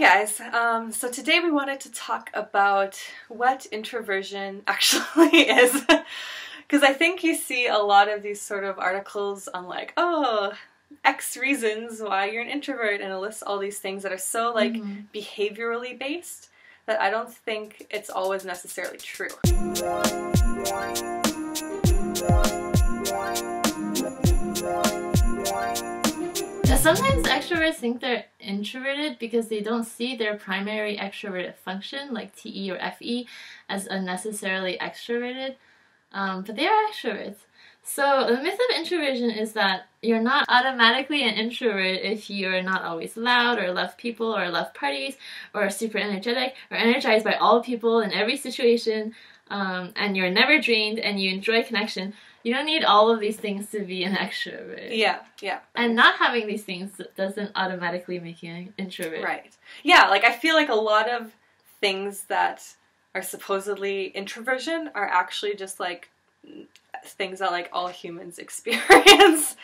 guys, so today we wanted to talk about what introversion actually is, because I think you see a lot of these sort of articles on like, oh, X reasons why you're an introvert, and it lists all these things that are so like behaviorally based that I don't think it's always necessarily true. Sometimes extroverts think they're introverted because they don't see their primary extroverted function, like TE or FE, as unnecessarily extroverted, but they are extroverts. So the myth of introversion is that you're not automatically an introvert if you're not always loud or love people or love parties or super energetic or energized by all people in every situation, and you're never drained and you enjoy connection. You don't need all of these things to be an extrovert. Yeah, yeah. And not having these things doesn't automatically make you an introvert. Right. Yeah, like I feel like a lot of things that are supposedly introversion are actually just like things that like all humans experience.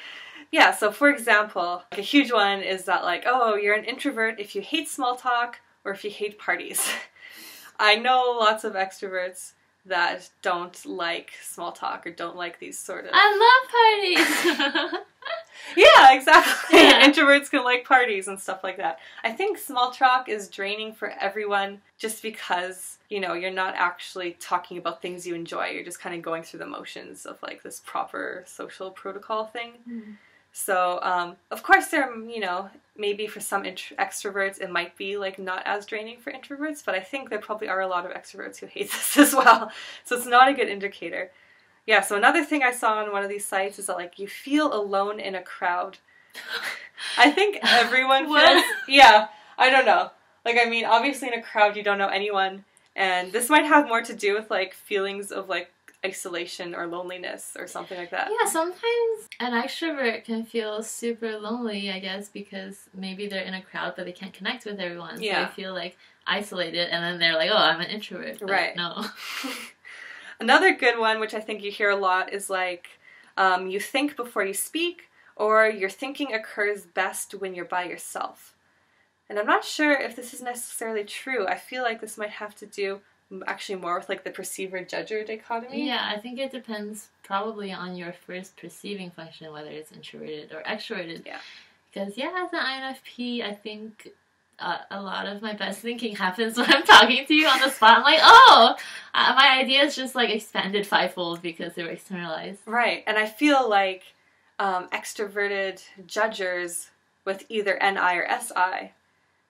Yeah, so for example, like a huge one is that like, oh, you're an introvert if you hate small talk or if you hate parties. I know lots of extroverts that don't like small talk or don't like these sort of... I love parties! Yeah, exactly. Yeah. Introverts can like parties and stuff like that. I think small talk is draining for everyone just because, you know, you're not actually talking about things you enjoy. You're just kind of going through the motions of like this proper social protocol thing. So, of course there, you know, maybe for some extroverts it might be like not as draining for introverts, but I think there probably are a lot of extroverts who hate this as well. So it's not a good indicator. Yeah, so another thing I saw on one of these sites is that like you feel alone in a crowd. I think everyone feels... Yeah, I don't know. Like, I mean, obviously in a crowd you don't know anyone, and this might have more to do with like feelings of like isolation or loneliness or something like that. Yeah, sometimes an extrovert can feel super lonely, I guess, because maybe they're in a crowd but they can't connect with everyone. Yeah. So they feel like isolated, and then they're like, oh, I'm an introvert. But right. No. Another good one, which I think you hear a lot, is like you think before you speak, or your thinking occurs best when you're by yourself. And I'm not sure if this is necessarily true. I feel like this might have to do actually more with like the perceiver-judger dichotomy. Yeah, I think it depends probably on your first perceiving function, whether it's introverted or extroverted. Yeah. Because yeah, as an INFP, I think a lot of my best thinking happens when I'm talking to you on the spot. I'm like, oh, my ideas just like expanded fivefold because they were externalized. Right, and I feel like extroverted judgers with either NI or SI,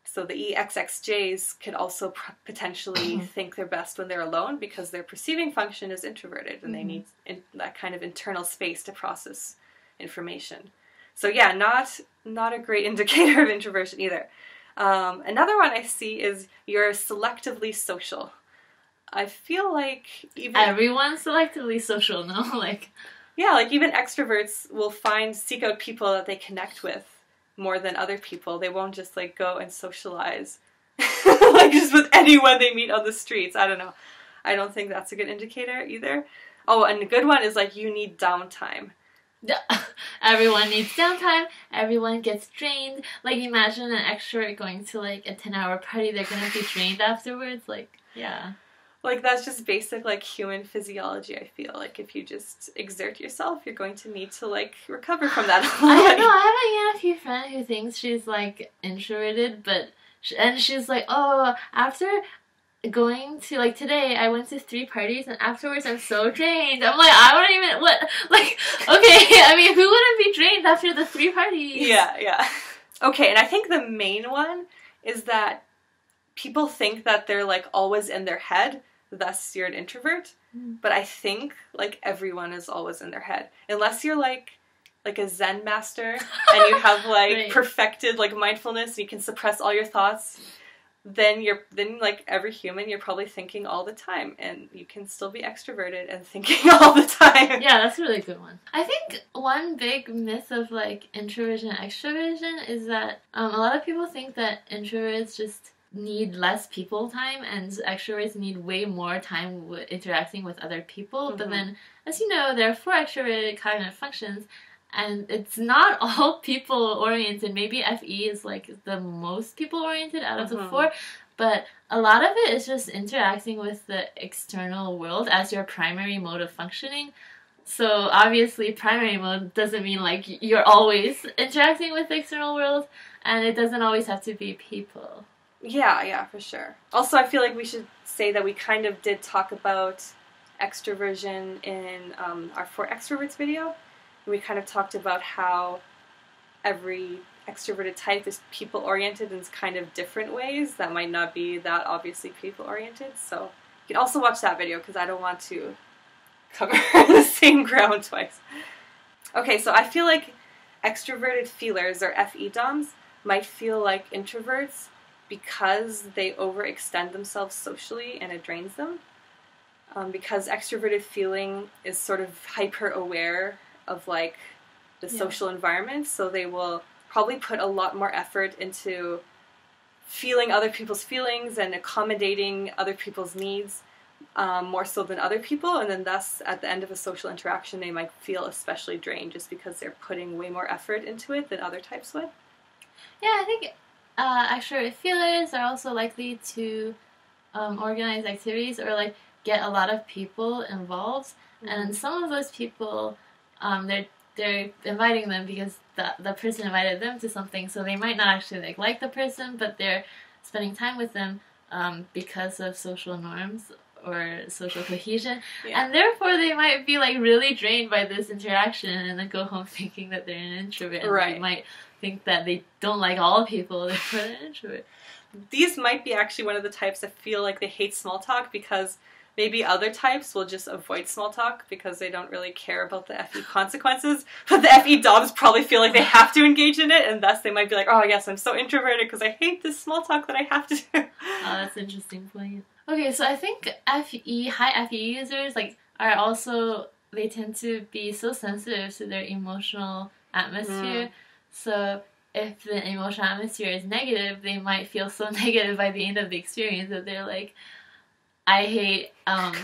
so the EXXJs could also potentially think they're best when they're alone because their perceiving function is introverted and they need that kind of internal space to process information. So yeah, not a great indicator of introversion either. Another one I see is you're selectively social. I feel like even... Everyone's selectively social, no? Like... Yeah, like even extroverts will seek out people that they connect with more than other people. They won't just like go and socialize like just with anyone they meet on the streets. I don't know. I don't think that's a good indicator either. Oh, and a good one is like you need downtime. Everyone needs downtime. Everyone gets drained. Like imagine an extrovert going to like a 10-hour party. They're gonna be drained afterwards. Like, yeah. Like that's just basic like human physiology. I feel like if you just exert yourself, you're going to need to like recover from that. I don't know. I have a ENFP friend who thinks she's like introverted, and she's like, oh, after going to like today, I went to 3 parties, and afterwards I'm so drained. I'm like, I wouldn't even okay. I mean, who wouldn't be drained after the 3 parties? Yeah. Okay, and I think the main one is that people think that they're like always in their head, thus you're an introvert. But I think like everyone is always in their head. Unless you're like a Zen master and you have like right. perfected like mindfulness and you can suppress all your thoughts, then like every human, you're probably thinking all the time, and you can still be extroverted and thinking all the time. Yeah, that's a really good one. I think one big myth of like introversion and extroversion is that a lot of people think that introverts just need less people time and extroverts need way more time interacting with other people. But then, as you know, there are 4 extroverted cognitive functions, and it's not all people oriented. Maybe FE is like the most people oriented out of the four, but a lot of it is just interacting with the external world as your primary mode of functioning. So obviously primary mode doesn't mean like you're always interacting with the external world, and it doesn't always have to be people. Yeah, for sure. Also, I feel like we should say that we kind of did talk about extroversion in our 4 extroverts video. We kind of talked about how every extroverted type is people-oriented in kind of different ways that might not be that obviously people-oriented. So you can also watch that video because I don't want to cover the same ground twice. Okay, so I feel like extroverted feelers, or FE DOMs, might feel like introverts because they overextend themselves socially and it drains them. Because extroverted feeling is sort of hyper-aware of like the social environment, so they will probably put a lot more effort into feeling other people's feelings and accommodating other people's needs more so than other people, and then thus at the end of a social interaction they might feel especially drained just because they're putting way more effort into it than other types would. Yeah, I think extrovert feelers are also likely to organize activities or like get a lot of people involved, and some of those people they're inviting them because the person invited them to something, so they might not actually like the person, but they're spending time with them because of social norms or social cohesion, and therefore they might be like really drained by this interaction and then go home thinking that they're an introvert, and they might think that they don't like all people, they're an introvert. These might be actually one of the types that feel like they hate small talk, because maybe other types will just avoid small talk because they don't really care about the FE consequences, but the FE DOMs probably feel like they have to engage in it, and thus they might be like, oh yes, I'm so introverted because I hate this small talk that I have to do. Oh, that's an interesting point. Okay, so I think high FE users are also, they tend to be so sensitive to their emotional atmosphere, so if the emotional atmosphere is negative, they might feel so negative by the end of the experience that they're like, I hate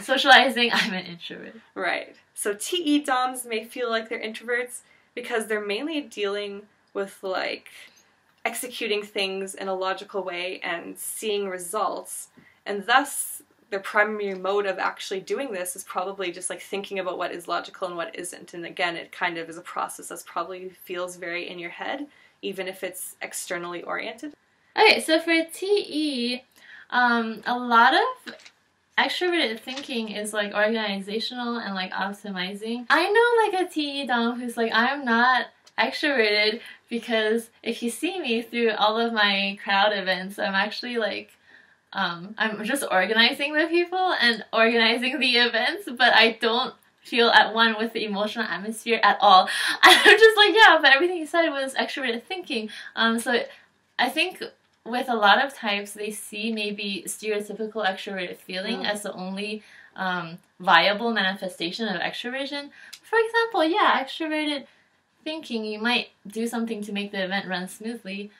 socializing, I'm an introvert. Right. So TE DOMs may feel like they're introverts because they're mainly dealing with like executing things in a logical way and seeing results, and thus their primary mode of actually doing this is probably just like thinking about what is logical and what isn't, and again it kind of is a process that probably feels very in your head even if it's externally oriented. Okay, so for TE, a lot of extroverted thinking is like organizational and like optimizing. I know like a TE Dom who's like, I'm not extroverted because if you see me through all of my crowd events, I'm actually like, I'm just organizing the people and organizing the events, but I don't feel at one with the emotional atmosphere at all. I'm just like, yeah, but everything you said was extroverted thinking. So I think with a lot of types, they see maybe stereotypical extroverted feeling as the only viable manifestation of extroversion. For example, yeah, extroverted thinking, you might do something to make the event run smoothly,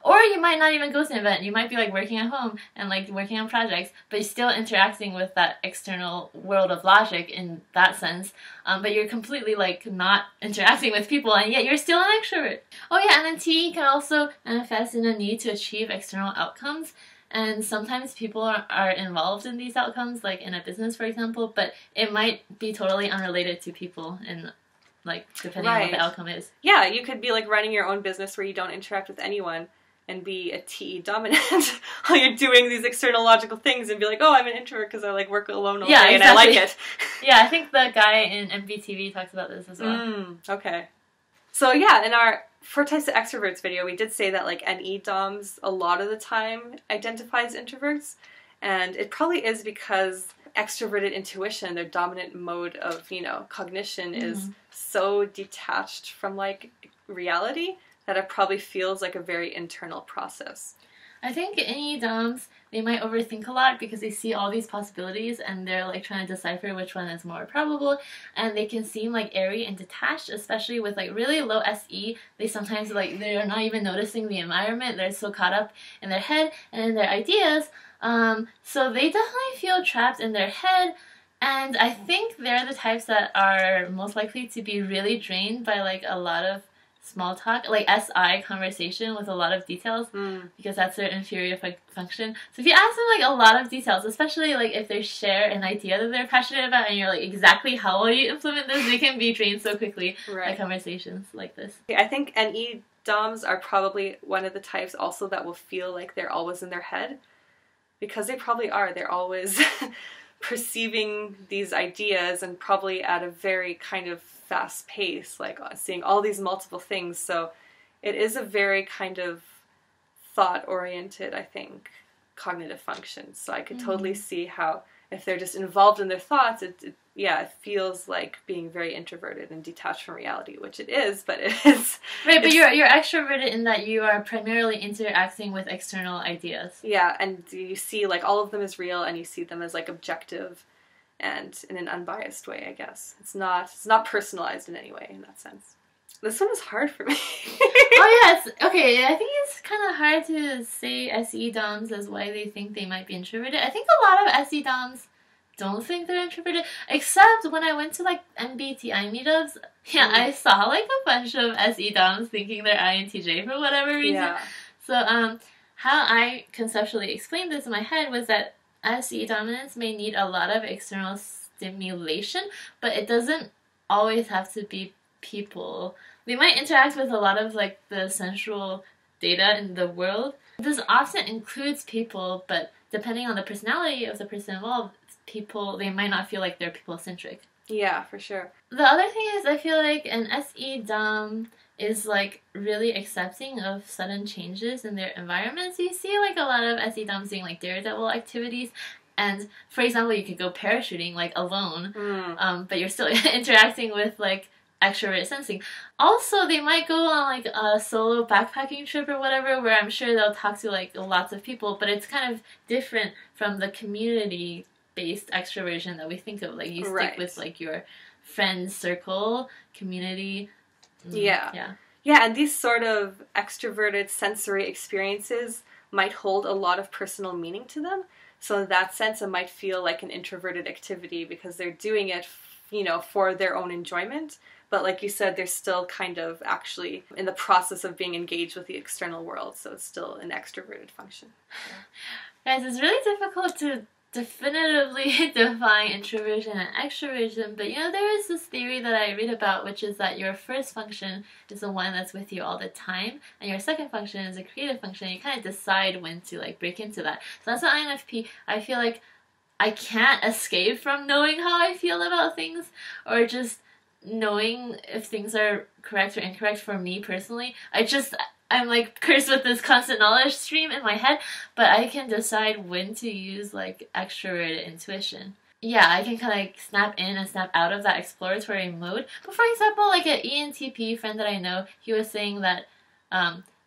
or you might not even go to an event. You might be like working at home and like working on projects, but you're still interacting with that external world of logic in that sense. But you're completely like not interacting with people, and yet you're still an extrovert. Oh yeah, and then TE can also manifest in a need to achieve external outcomes. And sometimes people are involved in these outcomes, like in a business, for example, but it might be totally unrelated to people in like depending on what the outcome is. Yeah, you could be like running your own business where you don't interact with anyone and be a TE dominant while you're doing these external logical things and be like, oh, I'm an introvert because I like work alone all day and I like it. Yeah, I think the guy in MBTI talks about this as well. Okay. So yeah, in our 4 types of extroverts video, we did say that like NE DOMs a lot of the time identifies introverts, and it probably is because extroverted intuition, their dominant mode of, cognition is so detached from like reality that it probably feels like a very internal process. I think NE DOMs, they might overthink a lot because they see all these possibilities and they're like trying to decipher which one is more probable, and they can seem like airy and detached, especially with like really low SE. They sometimes like, they're not even noticing the environment. They're so caught up in their head and in their ideas. So they definitely feel trapped in their head, And I think they're the types that are most likely to be really drained by like a lot of small talk, like SI conversation with a lot of details, because that's their inferior function. So if you ask them like a lot of details, especially like if they share an idea that they're passionate about and you're like, exactly how will you implement this, they can be drained so quickly by conversations like this. I think NE DOMs are probably one of the types also that will feel like they're always in their head, because they probably are. They're always perceiving these ideas and probably at a very kind of fast pace, like seeing all these multiple things. So it is a very kind of thought-oriented, I think, cognitive function. So I could totally see how if they're just involved in their thoughts, it feels like being very introverted and detached from reality, which it is, but it is... Right, but you're extroverted in that you are primarily interacting with external ideas. Yeah, and you see like all of them as real, and you see them as like objective and in an unbiased way, I guess. It's not personalized in any way in that sense. This one is hard for me. Oh yes, okay, I think it's kind of hard to say SE DOMs as why they think they might be introverted. I think a lot of SE DOMs don't think they're introverted, except when I went to like MBTI meetups, I saw like a bunch of SE DOMs thinking they're INTJ for whatever reason. Yeah. So how I conceptually explained this in my head was that SE dominance may need a lot of external stimulation, but it doesn't always have to be people. They might interact with a lot of like the central data in the world. This often includes people, but depending on the personality of the person involved, they might not feel like they're people-centric. Yeah, for sure. The other thing is I feel like an SE dom is like really accepting of sudden changes in their environments. You see like a lot of SE DOMs doing like daredevil activities, and for example you could go parachuting like alone, but you're still interacting with like extrovert sensing. Also they might go on like a solo backpacking trip or whatever, where I'm sure they'll talk to like lots of people, but it's kind of different from the community based extroversion that we think of. Like you stick with like your friends circle, community. Yeah, and these sort of extroverted sensory experiences might hold a lot of personal meaning to them. So in that sense, it might feel like an introverted activity because they're doing it, for their own enjoyment. But like you said, they're still kind of actually in the process of being engaged with the external world. So it's still an extroverted function. Guys, it's really difficult to definitively define introversion and extroversion, but there is this theory that I read about, which is that your first function is the one that's with you all the time, and your second function is a creative function. You kind of decide when to like break into that. So that's an INFP. I feel like I can't escape from knowing how I feel about things, or just knowing if things are correct or incorrect for me personally. I'm like cursed with this constant knowledge stream in my head, but I can decide when to use like extroverted intuition. Yeah, I can kind of like snap in and snap out of that exploratory mode. But for example, like an ENTP friend that I know, he was saying that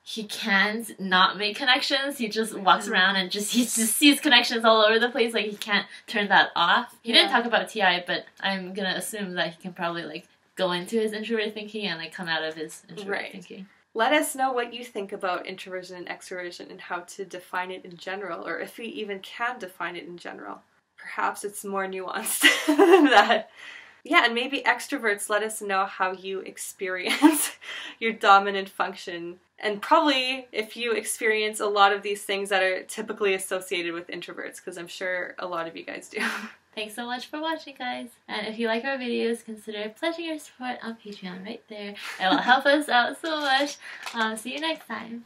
he can't not make connections. He just walks around and he just sees connections all over the place. Like he can't turn that off. He didn't talk about TI, but I'm gonna assume that he can probably like go into his introverted thinking and like come out of his introverted thinking. Let us know what you think about introversion and extroversion and how to define it in general, or if we even can define it in general. Perhaps it's more nuanced than that. Yeah, and maybe extroverts, let us know how you experience your dominant function. And probably if you experience a lot of these things that are typically associated with introverts, because I'm sure a lot of you guys do. Thanks so much for watching, guys. And if you like our videos, consider pledging your support on Patreon right there. It will help us out so much. See you next time.